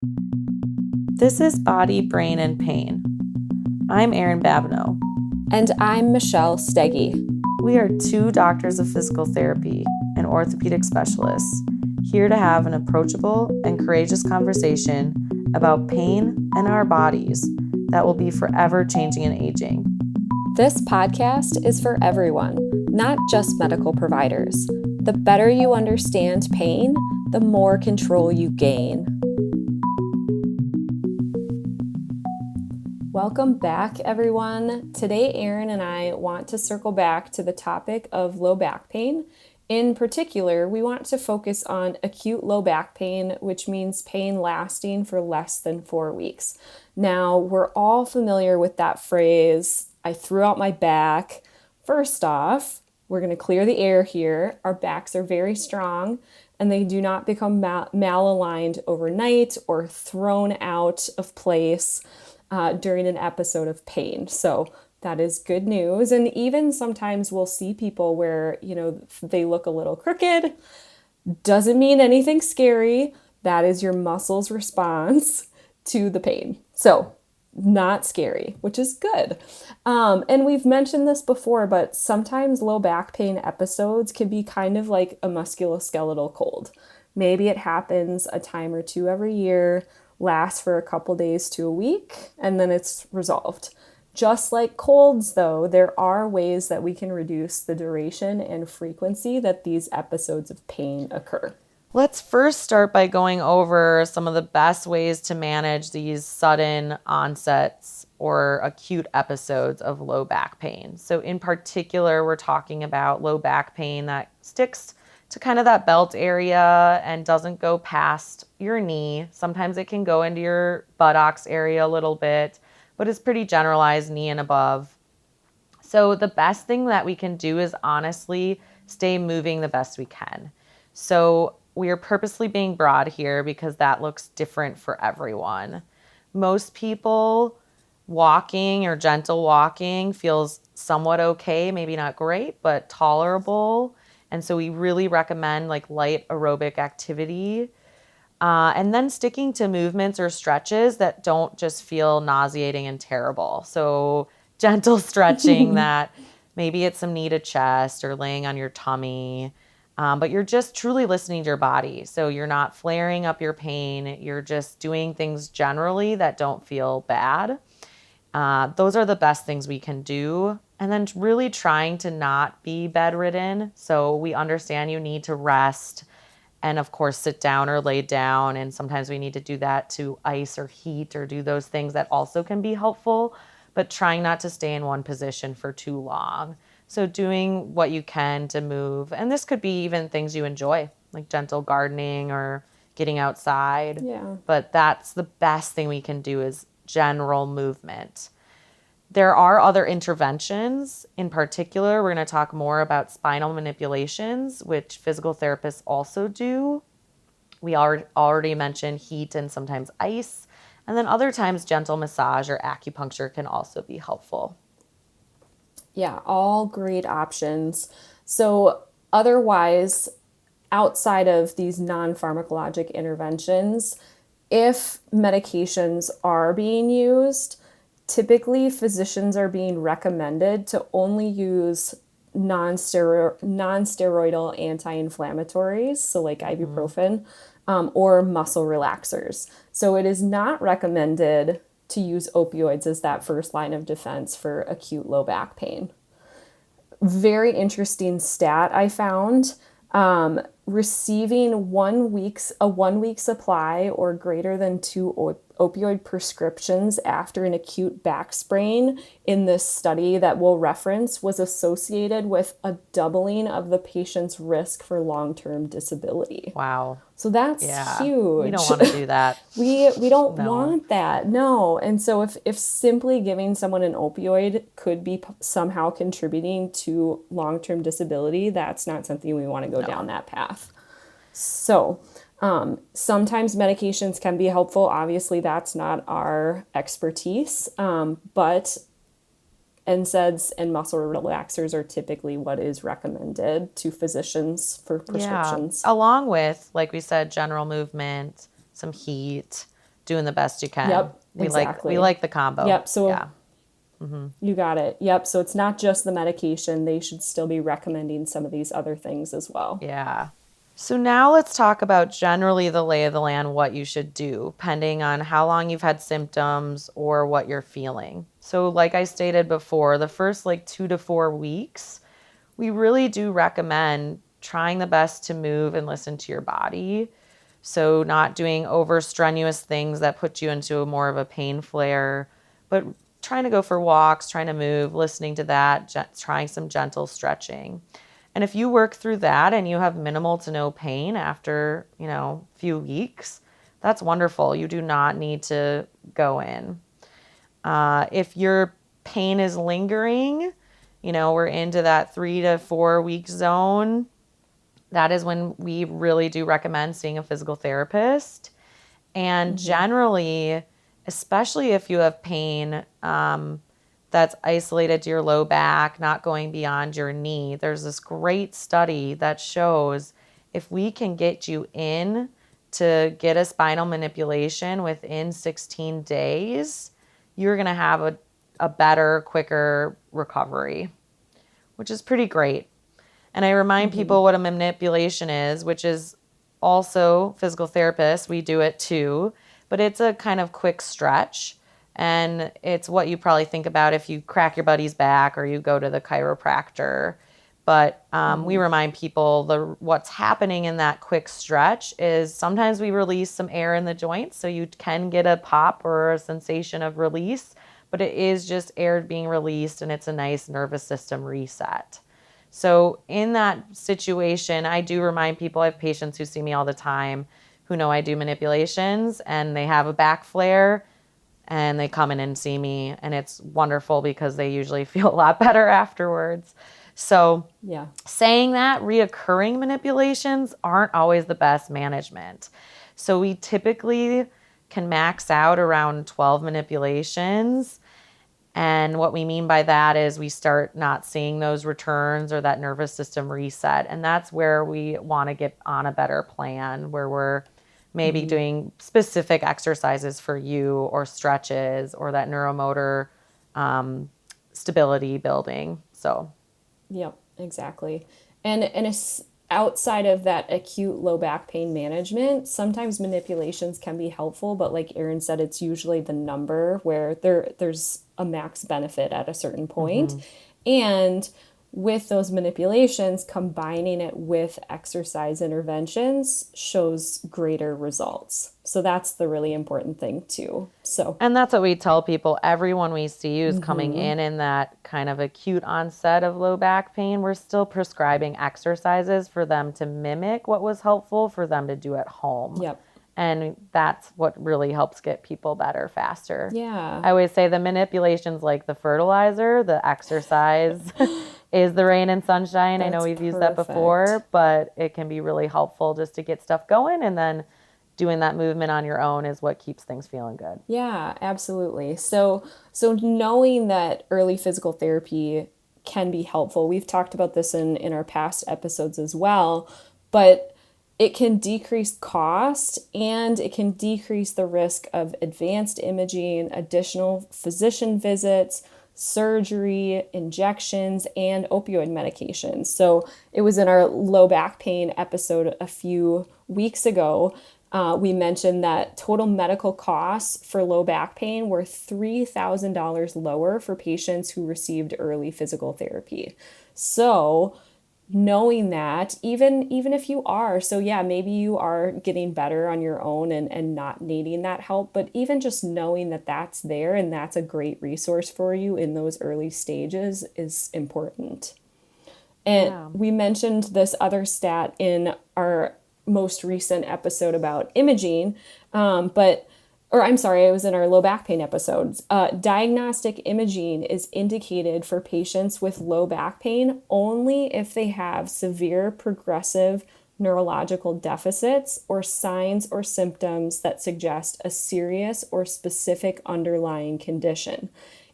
This is Body, Brain, and Pain. I'm Erin Babineau. And I'm Michelle Steggy. We are two doctors of physical therapy and orthopedic specialists here to have an approachable and courageous conversation about pain and our bodies that will be forever changing and aging. This podcast is for everyone, not just medical providers. The better you understand pain, the more control you gain. Welcome back, everyone. Today, Erin and I want to circle back to the topic of low back pain. In particular, we want to focus on acute low back pain, which means pain lasting for less than 4 weeks. Now, we're all familiar with that phrase, I threw out my back. First off, we're going to clear the air here. Our backs are very strong, and they do not become malaligned overnight or thrown out of place during an episode of pain. So that is good news. And even sometimes we'll see people where, they look a little crooked. Doesn't mean anything scary. That is your muscle's response to the pain. So not scary, which is good. And we've mentioned this before, but sometimes low back pain episodes can be kind of like a musculoskeletal cold. Maybe it happens a time or two every year, lasts for a couple days to a week, and then it's resolved. Just like colds, though, there are ways that we can reduce the duration and frequency that these episodes of pain occur. Let's first start by going over some of the best ways to manage these sudden onsets or acute episodes of low back pain. So in particular, we're talking about low back pain that sticks to kind of that belt area and doesn't go past your knee. Sometimes it can go into your buttocks area a little bit, but it's pretty generalized, knee and above. So the best thing that we can do is honestly stay moving the best we can. So we are purposely being broad here because that looks different for everyone. Most people, walking or gentle walking feels somewhat okay, maybe not great, but tolerable. And so we really recommend like light aerobic activity. And then sticking to movements or stretches that don't just feel nauseating and terrible. So gentle stretching that maybe it's some knee to chest or laying on your tummy. But you're just truly listening to your body. So you're not flaring up your pain. You're just doing things generally that don't feel bad. Those are the best things we can do. And then really trying to not be bedridden. So we understand you need to rest and, of course, sit down or lay down. And sometimes we need to do that to ice or heat or do those things that also can be helpful. But trying not to stay in one position for too long. So doing what you can to move. And this could be even things you enjoy, like gentle gardening or getting outside. Yeah. But that's the best thing we can do is general movement. There are other interventions. In particular, we're going to talk more about spinal manipulations, which physical therapists also do. We already mentioned heat and sometimes ice. And then other times gentle massage or acupuncture can also be helpful. Yeah, all great options. So otherwise, outside of these non-pharmacologic interventions, if medications are being used, typically physicians are being recommended to only use non-steroidal anti-inflammatories, so like ibuprofen, or muscle relaxers. So it is not recommended to use opioids as that first line of defense for acute low back pain. Very interesting stat I found. Receiving a 1 week supply or greater than 2 opioid prescriptions after an acute back sprain in this study that we'll reference was associated with a doubling of the patient's risk for long-term disability. Wow. So that's huge. We don't want to do that. We don't want that. No. And so if simply giving someone an opioid could be somehow contributing to long-term disability, that's not something we want to go down that path. So sometimes medications can be helpful. Obviously, that's not our expertise, but NSAIDs and muscle relaxers are typically what is recommended to physicians for prescriptions. Yeah. Along with, like we said, general movement, some heat, doing the best you can. Yep, We exactly. like the combo. Yep, so yeah. You got it. Yep, so it's not just the medication. They should still be recommending some of these other things as well. Yeah. So now let's talk about generally the lay of the land, what you should do, depending on how long you've had symptoms or what you're feeling. So like I stated before, the first like 2 to 4 weeks, we really do recommend trying the best to move and listen to your body. So not doing over strenuous things that put you into more of a pain flare, but trying to go for walks, trying to move, listening to that, trying some gentle stretching. And if you work through that and you have minimal to no pain after, a few weeks, that's wonderful. You do not need to go in. If your pain is lingering, we're into that 3 to 4 week zone. That is when we really do recommend seeing a physical therapist. And generally, especially if you have pain that's isolated to your low back, not going beyond your knee, there's this great study that shows if we can get you in to get a spinal manipulation within 16 days, you're going to have a better, quicker recovery, which is pretty great. And I remind people what a manipulation is, which is also physical therapists. We do it too, but it's a kind of quick stretch. And it's what you probably think about if you crack your buddy's back or you go to the chiropractor. But we remind people what's happening in that quick stretch is sometimes we release some air in the joints, so you can get a pop or a sensation of release, but it is just air being released and it's a nice nervous system reset. So in that situation, I do remind people, I have patients who see me all the time who know I do manipulations and they have a back flare and they come in and see me, and it's wonderful because they usually feel a lot better afterwards. So saying that, reoccurring manipulations aren't always the best management. So we typically can max out around 12 manipulations. And what we mean by that is we start not seeing those returns or that nervous system reset. And that's where we want to get on a better plan, where we're maybe doing specific exercises for you or stretches or that neuromotor stability building. So. Yep, exactly. And outside of that acute low back pain management, sometimes manipulations can be helpful, but like Erin said, it's usually the number where there's a max benefit at a certain point. And with those manipulations, combining it with exercise interventions shows greater results. So that's the really important thing too. And that's what we tell people. Everyone we see who's coming in that kind of acute onset of low back pain, we're still prescribing exercises for them to mimic what was helpful for them to do at home. Yep. And that's what really helps get people better faster. Yeah. I always say the manipulation's like the fertilizer, the exercise is the rain and sunshine. I know we've used that before, but it can be really helpful just to get stuff going, and then doing that movement on your own is what keeps things feeling good. Yeah, absolutely. So knowing that early physical therapy can be helpful, we've talked about this in our past episodes as well, but it can decrease cost and it can decrease the risk of advanced imaging, additional physician visits, surgery, injections, and opioid medications. So it was in our low back pain episode a few weeks ago. We mentioned that total medical costs for low back pain were $3,000 lower for patients who received early physical therapy. So knowing that, even if you are, maybe you are getting better on your own and not needing that help, but even just knowing that that's there and that's a great resource for you in those early stages is important. And we mentioned this other stat in our most recent episode about imaging, it was in our low back pain episodes. Diagnostic imaging is indicated for patients with low back pain only if they have severe progressive neurological deficits or signs or symptoms that suggest a serious or specific underlying condition.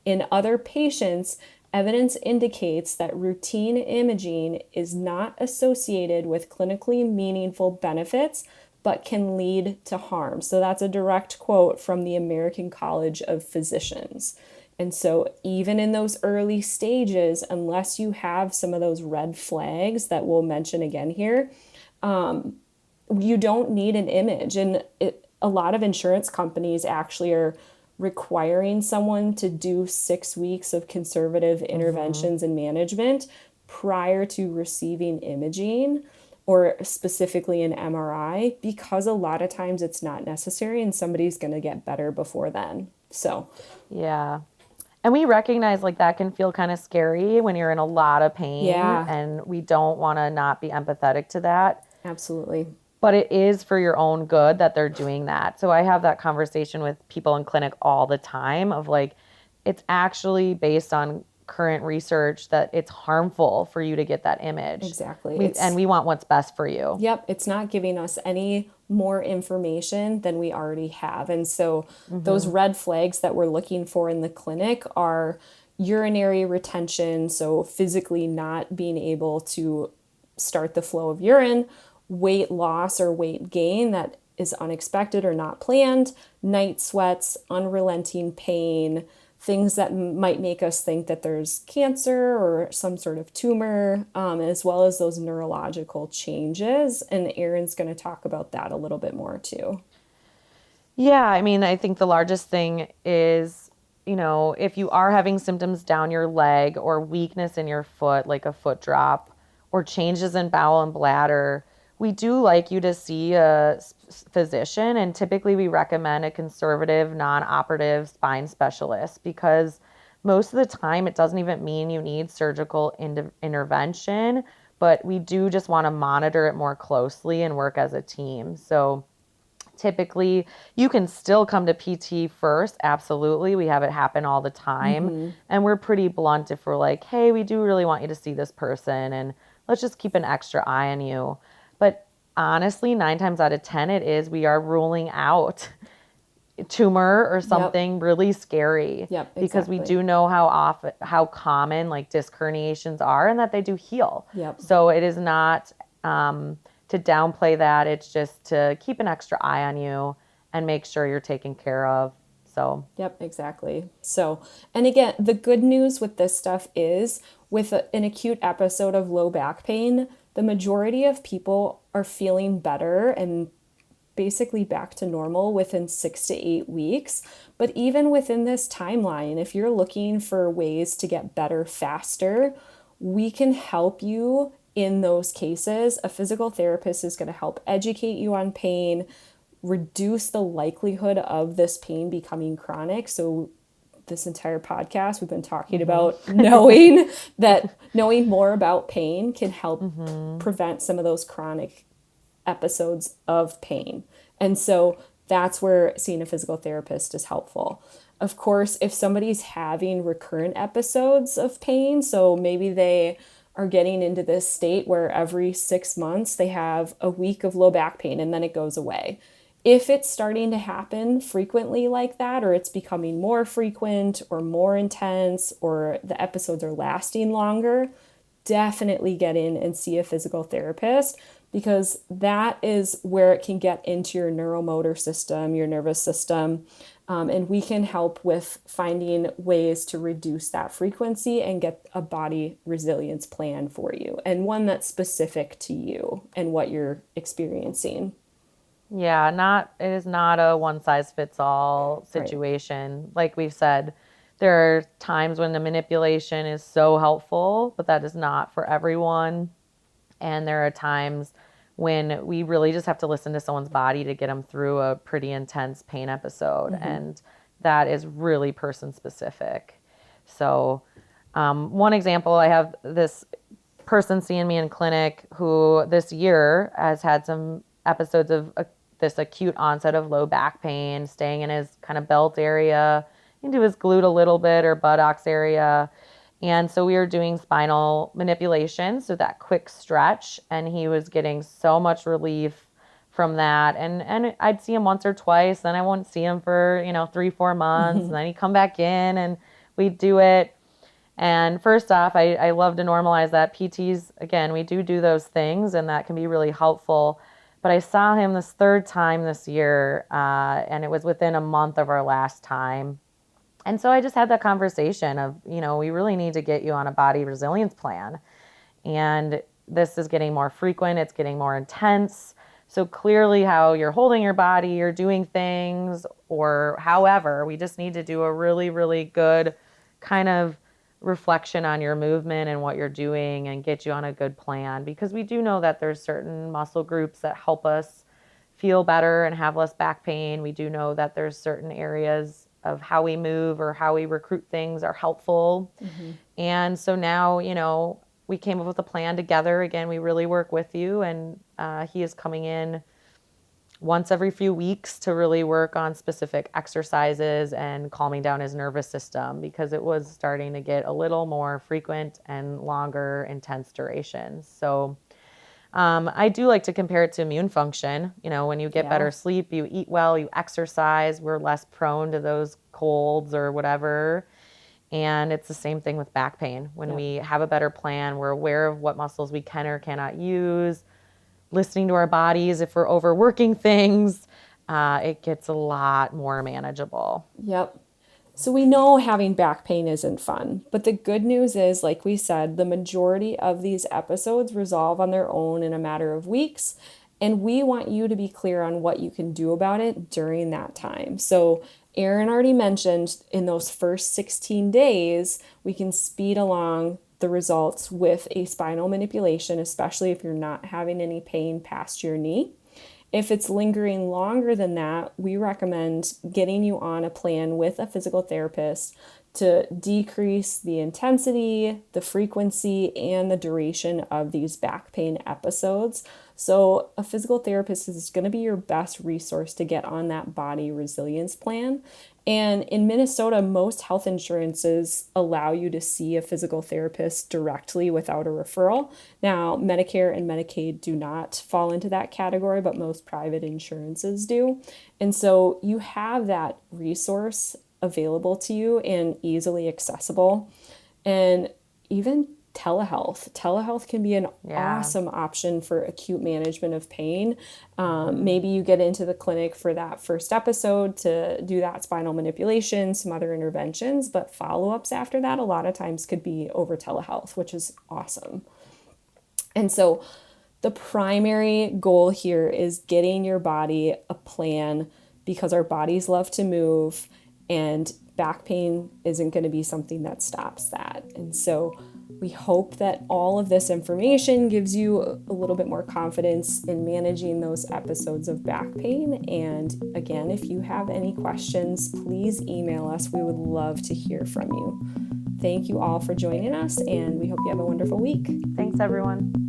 In other patients, evidence indicates that routine imaging is not associated with clinically meaningful benefits, but can lead to harm. So that's a direct quote from the American College of Physicians. And so even in those early stages, unless you have some of those red flags that we'll mention again here, you don't need an image. And a lot of insurance companies actually are requiring someone to do 6 weeks of conservative interventions and management prior to receiving imaging, or specifically an MRI, because a lot of times it's not necessary and somebody's going to get better before then. So, Yeah. And we recognize like that can feel kind of scary when you're in a lot of pain, yeah, and we don't want to not be empathetic to that. absolutely. But it is for your own good that they're doing that. So I have that conversation with people in clinic all the time of like, it's actually based on current research that it's harmful for you to get that image. Exactly. And we want what's best for you. Yep, it's not giving us any more information than we already have. And so those red flags that we're looking for in the clinic are urinary retention, so physically not being able to start the flow of urine, weight loss or weight gain that is unexpected or not planned, night sweats, unrelenting pain, things that might make us think that there's cancer or some sort of tumor, as well as those neurological changes. And Erin's going to talk about that a little bit more too. Yeah, I mean, I think the largest thing is, if you are having symptoms down your leg or weakness in your foot, like a foot drop, or changes in bowel and bladder, we do like you to see a physician, and typically we recommend a conservative, non-operative spine specialist, because most of the time it doesn't even mean you need surgical intervention, but we do just want to monitor it more closely and work as a team. So typically you can still come to PT first. Absolutely. We have it happen all the time. And we're pretty blunt if we're like, hey, we do really want you to see this person, and let's just keep an extra eye on you. But honestly, 9 times out of 10, we are ruling out tumor or something really scary. Yep, Because we exactly. do know how common like disc herniations are, and that they do heal. Yep. So it is not to downplay that. It's just to keep an extra eye on you and make sure you're taken care of. So, Yep, exactly. So, and again, the good news with this stuff is with an acute episode of low back pain, the majority of people are feeling better and basically back to normal within 6 to 8 weeks. But even within this timeline, if you're looking for ways to get better faster, we can help you in those cases. A physical therapist is going to help educate you on pain, reduce the likelihood of this pain becoming chronic. So this entire podcast, we've been talking about knowing more about pain can help prevent some of those chronic episodes of pain. And so that's where seeing a physical therapist is helpful. Of course, if somebody's having recurrent episodes of pain, so maybe they are getting into this state where every 6 months they have a week of low back pain and then it goes away. If it's starting to happen frequently like that, or it's becoming more frequent or more intense, or the episodes are lasting longer, definitely get in and see a physical therapist, because that is where it can get into your neuromotor system, your nervous system, and we can help with finding ways to reduce that frequency and get a body resilience plan for you, and one that's specific to you and what you're experiencing. yeah, it is not a one size fits all situation. Like we've said, there are times when the manipulation is so helpful, but that is not for everyone. And there are times when we really just have to listen to someone's body to get them through a pretty intense pain episode. And that is really person specific. So, one example, I have this person seeing me in clinic who this year has had some episodes of this acute onset of low back pain, staying in his kind of belt area, into his glute a little bit, or buttocks area. And so we were doing spinal manipulation, so that quick stretch, and he was getting so much relief from that. And I'd see him once or twice, then I wouldn't see him for 3-4 months, and then he'd come back in and we'd do it. And first off, I love to normalize that. PTs, again, we do those things, and that can be really helpful. But I saw him this third time this year, and it was within a month of our last time. And so I just had that conversation of, we really need to get you on a body resilience plan. And this is getting more frequent, it's getting more intense. So clearly how you're holding your body, you're doing things, or however, we just need to do a really, really good kind of reflection on your movement and what you're doing and get you on a good plan, because we do know that there's certain muscle groups that help us feel better and have less back pain. We do know that there's certain areas of how we move or how we recruit things are helpful. Mm-hmm. And so now, we came up with a plan together. Again, we really work with you, and he is coming in once every few weeks to really work on specific exercises and calming down his nervous system, because it was starting to get a little more frequent and longer, intense durations. So I do like to compare it to immune function. When you get better sleep, you eat well, you exercise, we're less prone to those colds or whatever. And it's the same thing with back pain. When we have a better plan, we're aware of what muscles we can or cannot use, listening to our bodies. If we're overworking things, it gets a lot more manageable. Yep. So we know having back pain isn't fun, but the good news is, like we said, the majority of these episodes resolve on their own in a matter of weeks. And we want you to be clear on what you can do about it during that time. So Erin already mentioned in those first 16 days, we can speed along the results with a spinal manipulation, especially if you're not having any pain past your knee. If it's lingering longer than that, we recommend getting you on a plan with a physical therapist to decrease the intensity, the frequency, and the duration of these back pain episodes. So a physical therapist is going to be your best resource to get on that body resilience plan. And in Minnesota, most health insurances allow you to see a physical therapist directly without a referral. Now, Medicare and Medicaid do not fall into that category, but most private insurances do. And so you have that resource available to you and easily accessible. And even telehealth can be an awesome option for acute management of pain. Maybe you get into the clinic for that first episode to do that spinal manipulation, some other interventions, but follow-ups after that a lot of times could be over telehealth, which is awesome. And so the primary goal here is getting your body a plan, because our bodies love to move, and back pain isn't going to be something that stops that. And so we hope that all of this information gives you a little bit more confidence in managing those episodes of back pain. And again, if you have any questions, please email us. We would love to hear from you. Thank you all for joining us, and we hope you have a wonderful week. Thanks, everyone.